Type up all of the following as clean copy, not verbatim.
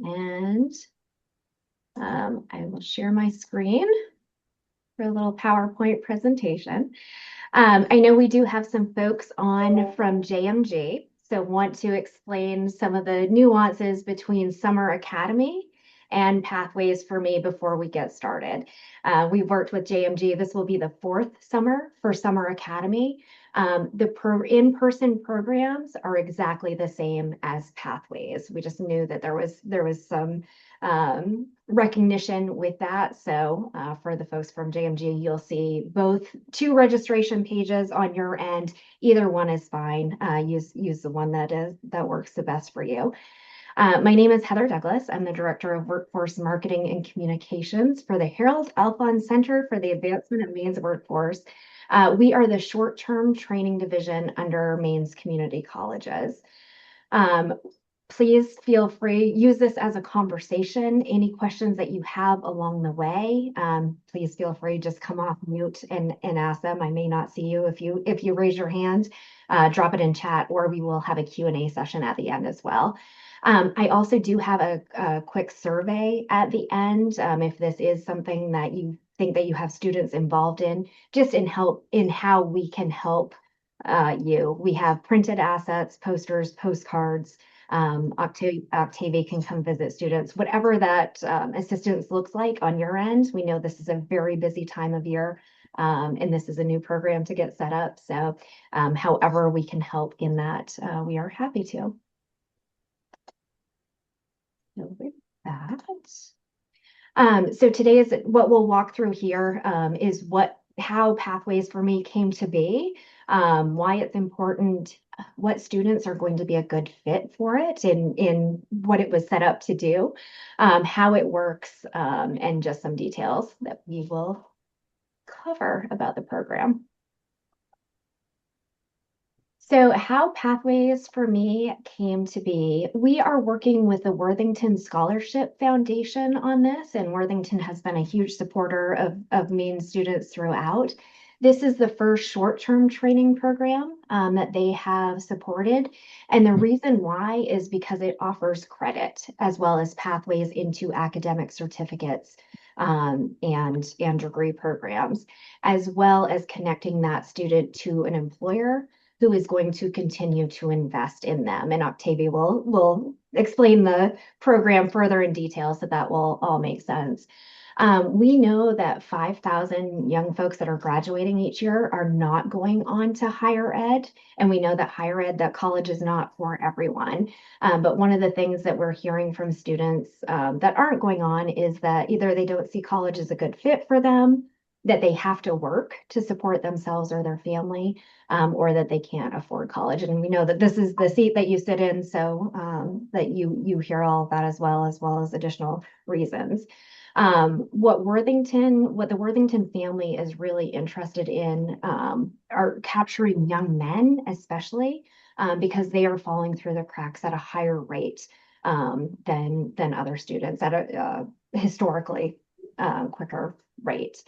And I will share my screen for a little PowerPoint presentation. I know we do have some folks on from JMG, so want to explain some of the nuances between Summer Academy and Pathways for Me before we get started. We've worked with JMG. This will be the fourth summer for Summer Academy. The in-person programs are exactly the same as Pathways. We just knew that there was some recognition with that. So for the folks from JMG, you'll see both two registration pages on your end. Either one is fine. Use the one that works the best for you. My name is Heather Douglas. I'm the Director of Workforce Marketing and Communications for the Harold Alfond Center for the Advancement of Maine's Workforce. We are the short-term training division under Maine's community colleges. Please feel free, use this as a conversation. Any questions that you have along the way, please feel free, just come off mute and ask them. I may not see you if you raise your hand, drop it in chat, or we will have a Q&A session at the end as well. I also do have a quick survey at the end. If this is something that you think that you have students involved in, just in how we can help you. We have printed assets, posters, postcards. Octavie can come visit students, whatever that assistance looks like on your end. We know this is a very busy time of year, and this is a new program to get set up. So however we can help in that, we are happy to. So with that, so today is what we'll walk through here is how Pathways for Me came to be, why it's important, what students are going to be a good fit for it in what it was set up to do, how it works, and just some details that we will cover about the program. So how Pathways for Me came to be, we are working with the Worthington Scholarship Foundation on this, and Worthington has been a huge supporter of Maine students throughout. This is the first short-term training program that they have supported. And the reason why is because it offers credit as well as pathways into academic certificates and degree programs, as well as connecting that student to an employer who is going to continue to invest in them. And Octavie will explain the program further in detail, so that will all make sense. We know that 5,000 young folks that are graduating each year are not going on to higher ed. And we know that that college is not for everyone. But one of the things that we're hearing from students that aren't going on is that either they don't see college as a good fit for them, that they have to work to support themselves or their family, or that they can't afford college. And we know that this is the seat that you sit in, so that you hear all of that as well as additional reasons. What the Worthington family is really interested in are capturing young men, especially because they are falling through the cracks at a higher rate than other students at a historically quicker rate.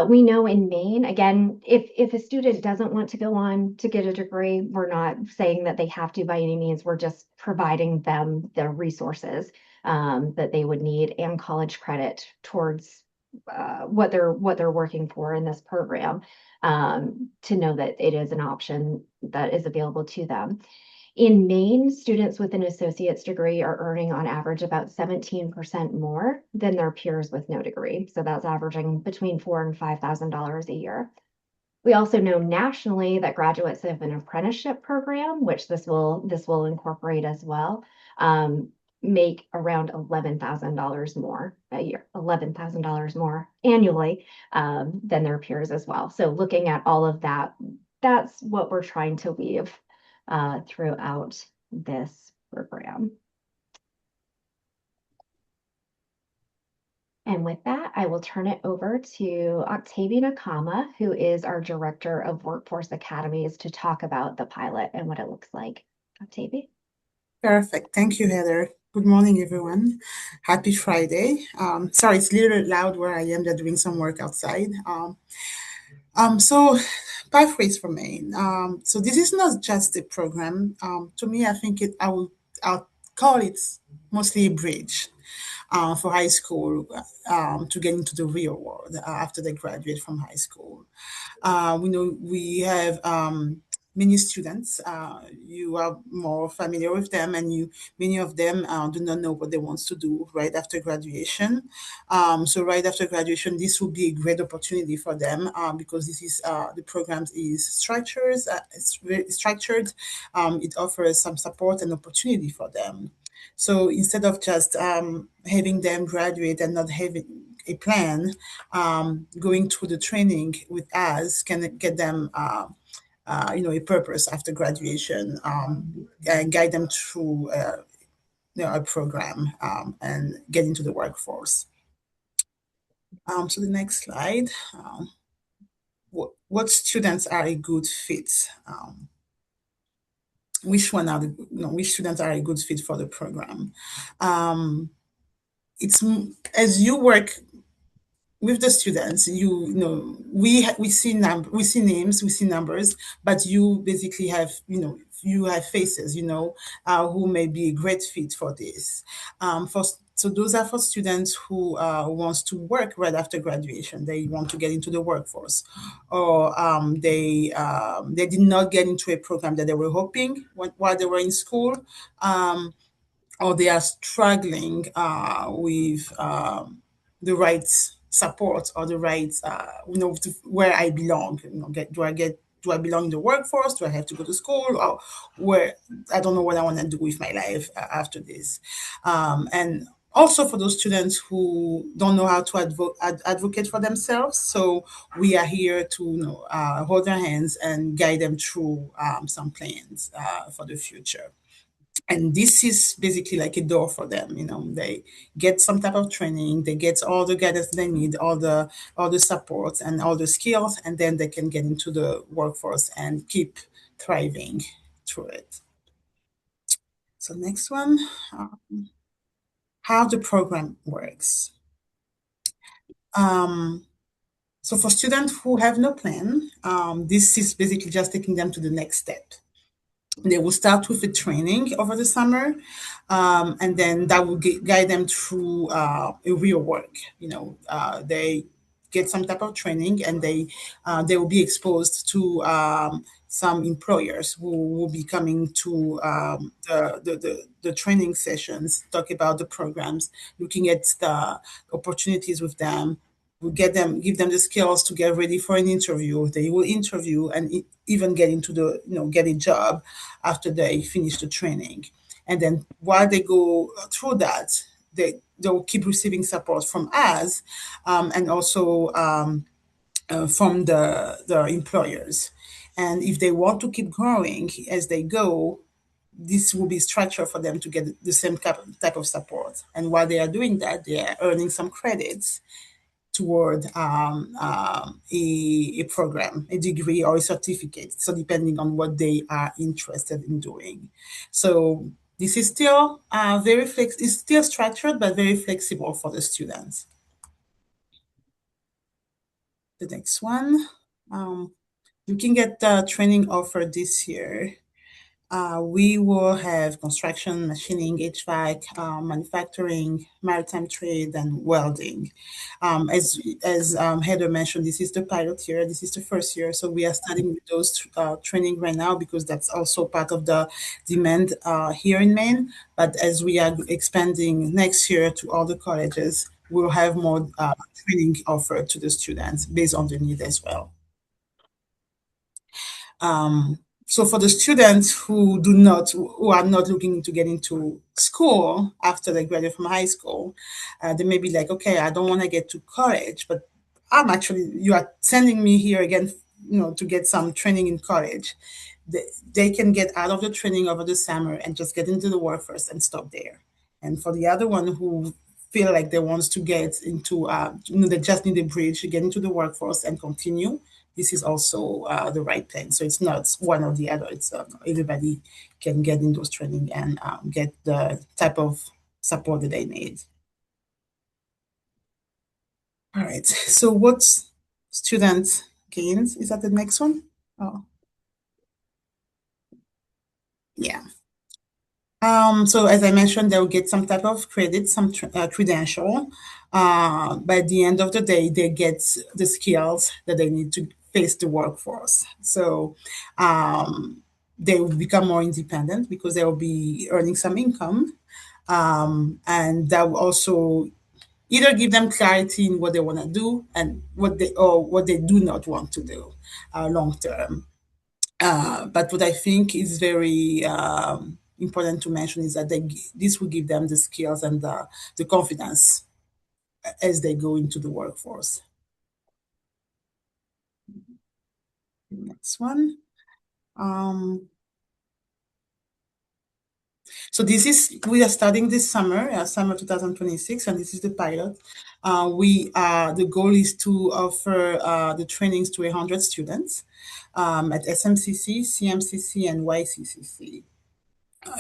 We know in Maine, again, if a student doesn't want to go on to get a degree, we're not saying that they have to by any means. We're just providing them the resources that they would need and college credit towards what they're working for in this program, to know that it is an option that is available to them. In Maine, students with an associate's degree are earning on average about 17% more than their peers with no degree. So that's averaging between $4,000 and $5,000 a year. We also know nationally that graduates of an apprenticeship program, which this will incorporate as well, make around $11,000 more a year, $11,000 more annually than their peers as well. So looking at all of that, that's what we're trying to weave throughout this program. And with that, I will turn it over to Octavie Nkama, who is our Director of Workforce Academies, to talk about the pilot and what it looks like. Octavie? Perfect. Thank you, Heather. Good morning, everyone. Happy Friday. Sorry, it's a little loud where I am. They're doing some work outside. So Pathways for Maine. So this is not just a program. To me, I think I'll call it mostly a bridge for high school to get into the real world after they graduate from high school. We know we have many students. You are more familiar with them, and many of them do not know what they want to do right after graduation. So right after graduation, this will be a great opportunity for them because this is the program is structured. It's very structured. It offers some support and opportunity for them. So instead of just having them graduate and not having a plan, going through the training with us can get them, a purpose after graduation and guide them through a program and get into the workforce. So the next slide, what students are a good fit? Which one are which students are a good fit for the program? It's as you work with the students, we see we see names, we see numbers, but you basically have you have faces, who may be a great fit for this. For So those are for students who wants to work right after graduation. They want to get into the workforce, or they did not get into a program that they were hoping while they were in school. Or they are struggling with the right support or the right, where I belong. Do I belong in the workforce? Do I have to go to school? Or where I don't know what I want to do with my life after this. And also for those students who don't know how to advocate for themselves. So we are here to hold their hands and guide them through some plans for the future. And this is basically like a door for them. They get some type of training, they get all the guidance they need, all the support and all the skills, and then they can get into the workforce and keep thriving through it. So next one, how the program works. So for students who have no plan, this is basically just taking them to the next step. They will start with a training over the summer, and then that will guide them through a real work. They get some type of training, and they will be exposed to some employers who will be coming to the training sessions, talk about the programs, looking at the opportunities with them. We give them the skills to get ready for an interview. They will interview and even get into get a job after they finish the training. And then while they go through that, they'll keep receiving support from us, and also from the employers. And if they want to keep growing as they go, this will be structured for them to get the same type of support. And while they are doing that, they are earning some credits toward a program, a degree, or a certificate. So depending on what they are interested in doing. So this is still it's still structured, but very flexible for the students. The next one, looking at the training offered this year, we will have construction, machining, HVAC, manufacturing, maritime trade, and welding. As Heather mentioned, this is the pilot year. This is the first year, so we are starting with those training right now because that's also part of the demand here in Maine. But as we are expanding next year to all the colleges, we'll have more training offered to the students based on the need as well. So for the students who are not looking to get into school after they graduate from high school, they may be like, okay, I don't want to get to college, but you are sending me here again, to get some training in college. They can get out of the training over the summer and just get into the workforce and stop there. And for the other one who feel like they want to get into, they just need a bridge to get into the workforce and continue, this is also the right plan. So it's not one or the other. It's everybody can get in those training and get the type of support that they need. All right. So what student gains? Is that the next one? Oh, yeah. So as I mentioned, they'll get some type of credit, some credential. By the end of the day, they get the skills that they need to face the workforce. So um, they will become more independent because they will be earning some income, and that will also either give them clarity in what they want to do and what they do not want to do long term. But what I think is very important to mention is that this will give them the skills and the confidence as they go into the workforce. Next one. Um, so we are starting this summer, summer 2026, and this is the pilot. The goal is to offer the trainings to 100 students at SMCC, CMCC, and YCCC.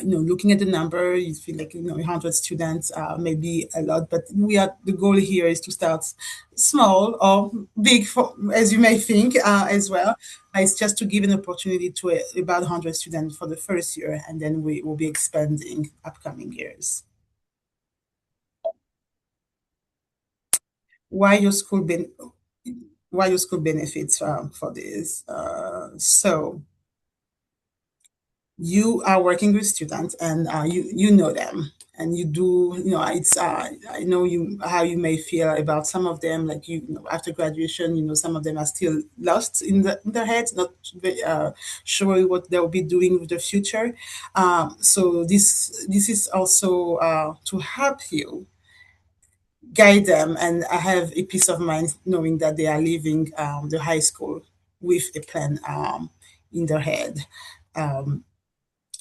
Looking at the number, you feel like 100 students may be a lot, but the goal here is to start small or big, as you may think as well. It's just to give an opportunity to about 100 students for the first year, and then we will be expanding upcoming years. Why your school ben- why your school benefits for this? So you are working with students and you know them and you do it's I know you how you may feel about some of them, like after graduation, some of them are still lost in their heads, not sure what they'll be doing with the future. So this is also to help you guide them and have a peace of mind knowing that they are leaving the high school with a plan in their head. um,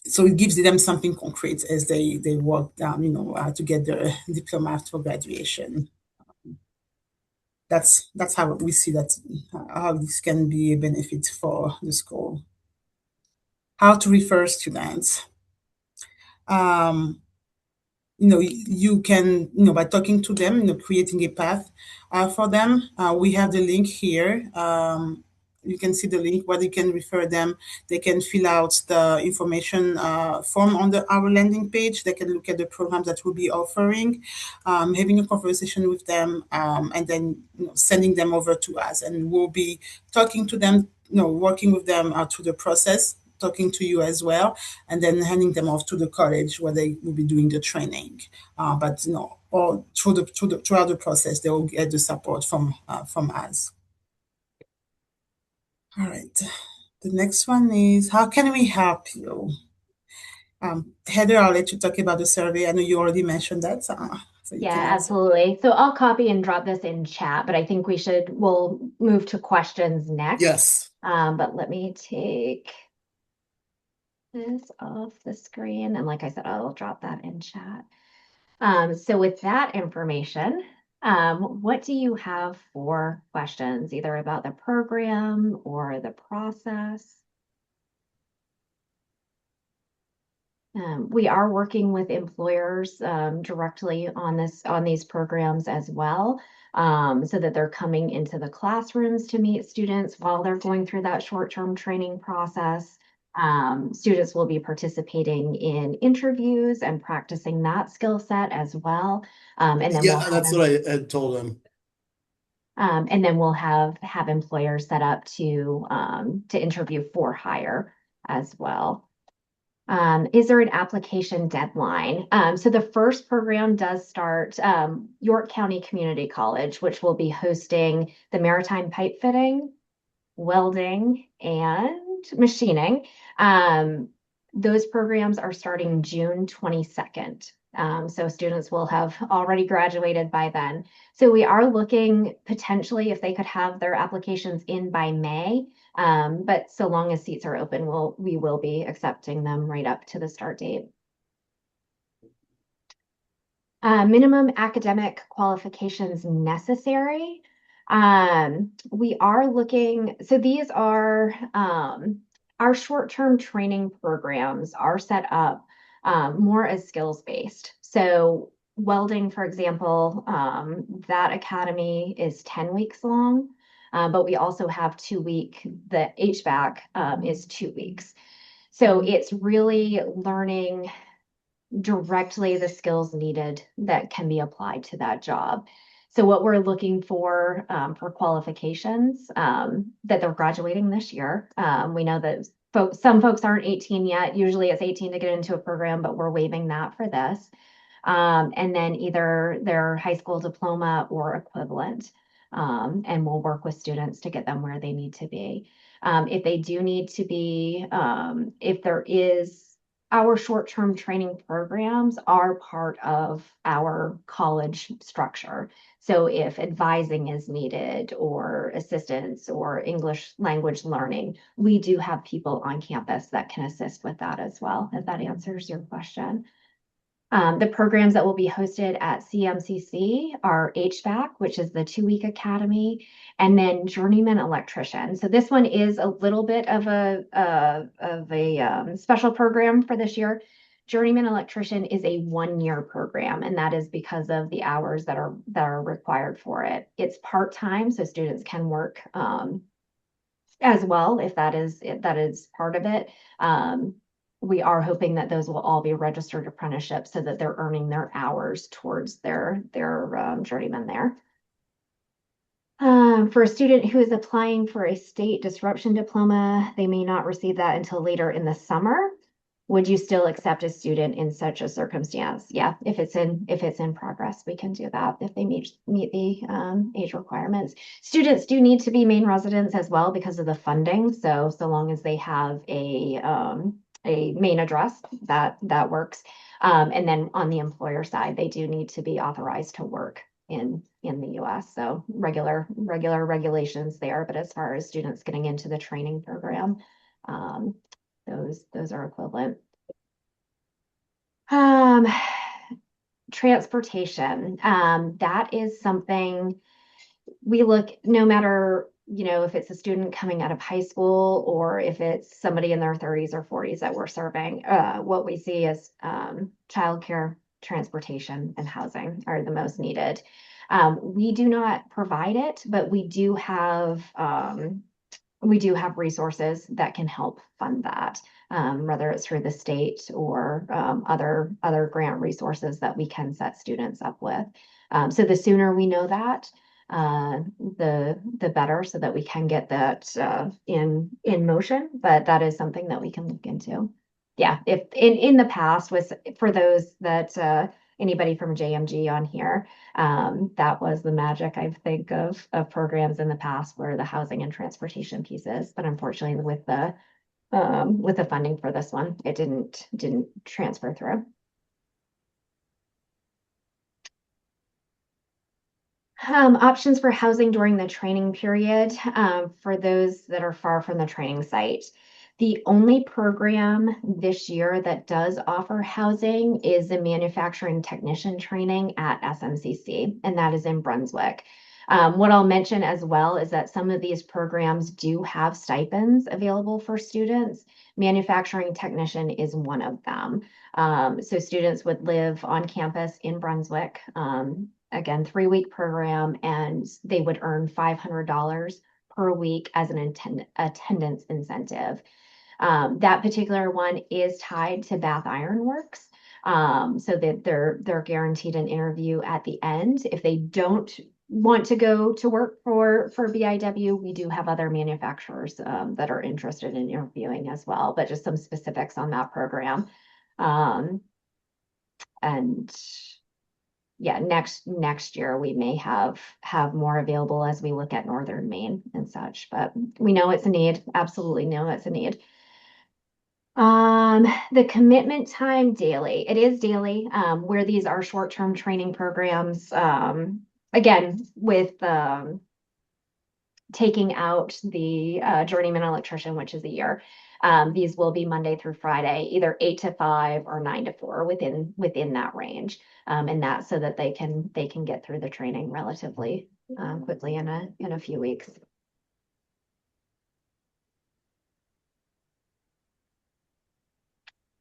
so it gives them something concrete as they work down, to get their diploma after graduation. That's how we see that, how this can be a benefit for the school. How to refer students. Um, you can, by talking to them, creating a path for them. We have the link here. You can see the link where they can refer them. They can fill out the information form on our landing page. They can look at the programs that we'll be offering, having a conversation with them, and then sending them over to us. And we'll be talking to them, working with them through the process, talking to you as well, and then handing them off to the college where they will be doing the training. But all throughout the process, they will get the support from us. All right. The next one is, how can we help you? Heather, I'll let you talk about the survey. I know you already mentioned that, so you can Yeah, answer. absolutely. So I'll copy and drop this in chat, but I think we'll move to questions next. Yes. But let me take this off the screen. And like I said, I'll drop that in chat. So with that information, what do you have for questions, either about the program or the process? We are working with employers directly on these programs as well, so that they're coming into the classrooms to meet students while they're going through that short-term training process. Students will be participating in interviews and practicing that skill set as well. And then we'll Yeah, have that's what I had told him. and then we'll have employers set up to interview for hire as well. Is there an application deadline? So the first program does start York County Community College, which will be hosting the maritime pipe fitting, welding, and machining. Those programs are starting June 22nd. So students will have already graduated by then. So we are looking potentially if they could have their applications in by May. But so long as seats are open, we will be accepting them right up to the start date. Minimum academic qualifications necessary. We are looking, so these are our short-term training programs are set up more as skills-based. So welding, for example, that academy is 10 weeks long, but we also have 2 week, the HVAC is 2 weeks. So it's really learning directly the skills needed that can be applied to that job. So what we're looking for qualifications that they're graduating this year. We know that some folks aren't 18 yet. Usually it's 18 to get into a program, but we're waiving that for this. And then either their high school diploma or equivalent. And we'll work with students to get them where they need to be. If they do need to be, if there is, our short-term training programs are part of our college structure. So if advising is needed or assistance or English language learning, we do have people on campus that can assist with that as well, if that answers your question. The programs that will be hosted at CMCC are HVAC, which is the 2-week academy, and then journeyman electrician. So this one is a little bit of a special program for this year. Journeyman electrician is a 1-year program, and that is because of the hours that are required for it. It's part-time, so students can work as well, if that is part of it. We are hoping that those will all be registered apprenticeships so that they're earning their hours towards their journeyman there. For a student who is applying for a state disruption diploma, they may not receive that until later in the summer. Would you still accept a student in such a circumstance? Yeah, if it's in progress, we can do that if they meet the age requirements. Students do need to be Maine residents as well because of the funding. So long as they have a Maine address, that works. And then on the employer side, they do need to be authorized to work in the US. So regular regulations there. But as far as students getting into the training program, those are equivalent. Um, Transportation. That is something we look, no matter, if it's a student coming out of high school or if it's somebody in their 30s or 40s that we're serving, what we see is childcare, transportation, and housing are the most needed. We do not provide it, but we do have resources that can help fund that, whether it's through the state or other grant resources that we can set students up with. So the sooner we know that, the better, so that we can get that in motion. But that is something that we can look into. Yeah, if in the past was for those that anybody from JMG on here, that was the magic, I think, of programs in the past were the housing and transportation pieces. But unfortunately, with the funding for this one, it didn't transfer through. Options for housing during the training period for those that are far from the training site. The only program this year that does offer housing is the manufacturing technician training at SMCC, and that is in Brunswick. What I'll mention as well is that some of these programs do have stipends available for students. Manufacturing technician is one of them. So students would live on campus in Brunswick. Again, 3-week program, and they would earn $500 per week as an attendance incentive. That particular one is tied to Bath Iron Works, so that they're guaranteed an interview at the end. If they don't want to go to work for BIW, we do have other manufacturers that are interested in interviewing as well. But just some specifics on that program, and yeah, next year we may have more available as we look at Northern Maine and such, but we know it's a need. Absolutely know it's a need. The commitment time daily. It is daily, where these are short-term training programs. Again, with taking out the journeyman electrician, which is a year. These will be Monday through Friday, either 8 to 5 or 9 to 4 within that range. And that's so that they can get through the training relatively quickly in a few weeks.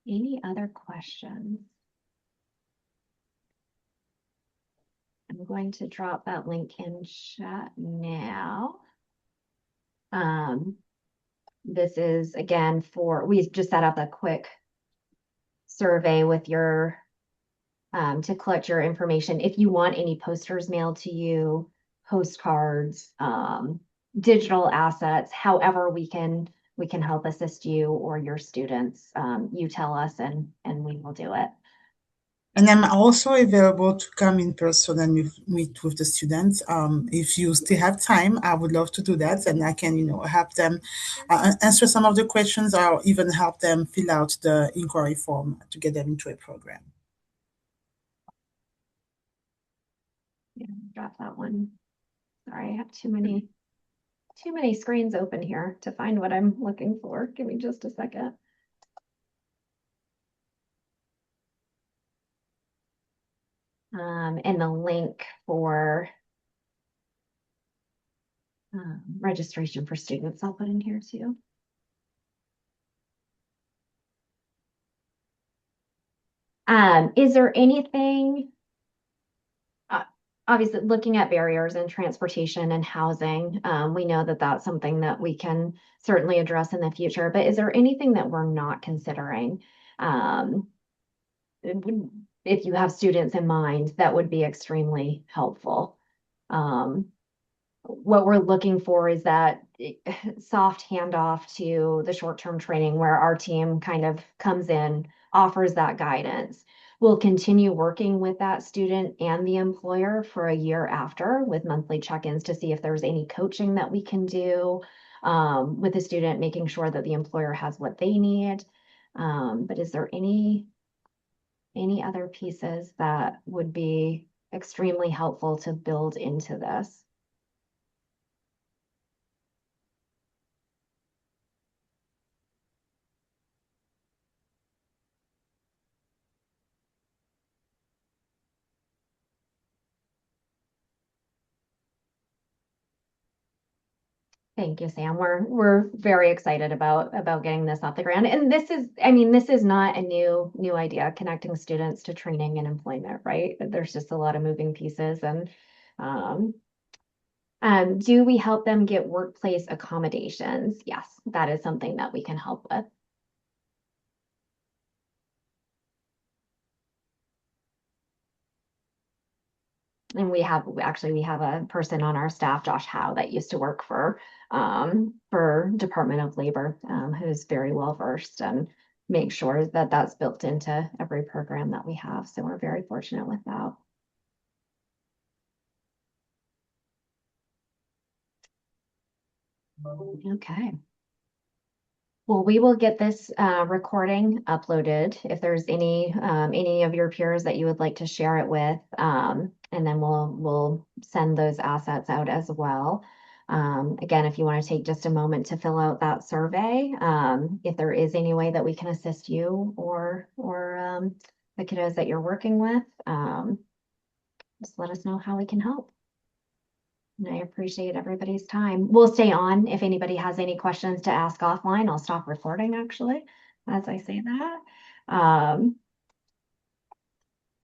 Any other questions? I'm going to drop that link in chat now. This is again we just set up a quick survey with your to collect your information. If you want any posters mailed to you, postcards, digital assets, however we can help assist you or your students, you tell us and we will do it. And I'm also available to come in person and meet with the students. If you still have time, I would love to do that, and I can, help them answer some of the questions, or even help them fill out the inquiry form to get them into a program. Yeah, drop that one. Sorry, I have too many screens open here to find what I'm looking for. Give me just a second. And the link for registration for students I'll put in here too. Is there anything, obviously looking at barriers in transportation and housing, we know that that's something that we can certainly address in the future, but is there anything that we're not considering? If you have students in mind, that would be extremely helpful. What we're looking for is that soft handoff to the short-term training where our team kind of comes in, offers that guidance. We'll continue working with that student and the employer for a year after with monthly check-ins to see if there's any coaching that we can do with the student, making sure that the employer has what they need. But is there any other pieces that would be extremely helpful to build into this? Thank you, Sam. We're very excited about getting this off the ground. And this is, I mean, this is not a new idea, connecting students to training and employment, right? There's just a lot of moving pieces and um, do we help them get workplace accommodations? Yes, that is something that we can help with. And we have a person on our staff, Josh Howe, that used to work for Department of Labor, who's very well versed and make sure that that's built into every program that we have. So we're very fortunate with that. Okay. Well, we will get this recording uploaded. If there's any of your peers that you would like to share it with, and then we'll send those assets out as well. Again, if you want to take just a moment to fill out that survey, if there is any way that we can assist you or the kiddos that you're working with, just let us know how we can help. And I appreciate everybody's time. We'll stay on if anybody has any questions to ask offline. I'll stop recording actually as I say that.